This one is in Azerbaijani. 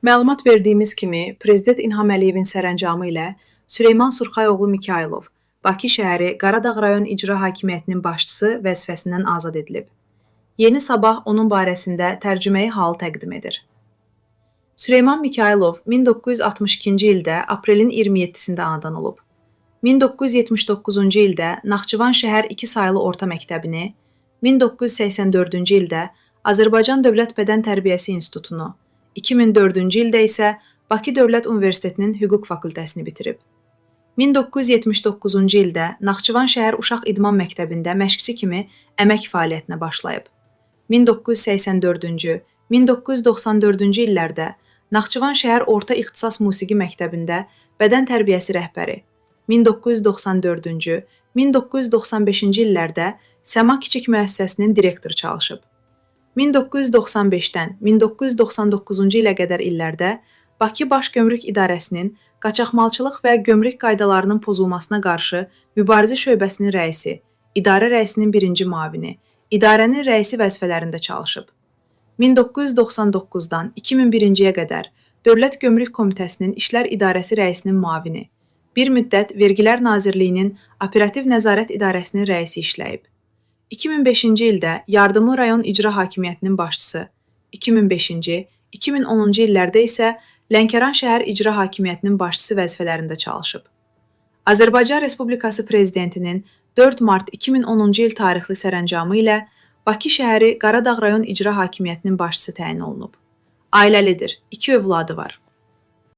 Məlumat verdiyimiz kimi, Prezident İlham Əliyevin sərəncamı ilə Süleyman Surxayoğlu Mikayılov Bakı şəhəri Qaradağ rayon İcra Hakimiyyətinin başçısı vəzifəsindən azad edilib. Yeni Sabah onun barəsində tərcüməyi halı təqdim edir. Süleyman Mikayılov 1962-ci ildə aprelin 27-sində anadan olub. 1979-cu ildə Naxçıvan şəhər 2 saylı orta məktəbini, 1984-cü ildə Azərbaycan Dövlət Bədən Tərbiyəsi İnstitutunu, 2004-cü ildə isə Bakı Dövlət Universitetinin Hüquq fakültəsini bitirib. 1979-cu ildə Naxçıvan şəhər Uşaq İdman məktəbində məşqçi kimi əmək fəaliyyətinə başlayıb. 1984-cü, 1994-cü illərdə Naxçıvan şəhər Orta İxtisas Musiqi məktəbində bədən tərbiyəsi rəhbəri, 1994-cü, 1995-ci illərdə Səma Kiçik müəssisəsinin direktoru çalışıb. 1995-dən 1999-cu ilə qədər illərdə Bakı Baş Gömrük İdarəsinin qaçaqmalçılıq və gömrük qaydalarının pozulmasına qarşı mübarizə şöbəsinin rəisi, idarə rəisinin birinci müavini, idarənin rəisi vəzifələrində çalışıb. 1999-dan 2001-ciyə qədər Dövlət Gömrük Komitəsinin İşlər İdarəsi rəisinin müavini, bir müddət Vergilər Nazirliyinin Operativ Nəzarət İdarəsinin rəisi işləyib. 2005-ci ildə Yardımlı rayon İcra Hakimiyyətinin başçısı, 2005-ci, 2010-cu illərdə isə Lənkəran şəhər İcra Hakimiyyətinin başçısı vəzifələrində çalışıb. Azərbaycan Respublikası Prezidentinin 4 mart 2010-cu il tarixli sərəncamı ilə Bakı şəhəri Qaradağ rayon İcra Hakimiyyətinin başçısı təyin olunub. Ailəlidir, 2 övladı var.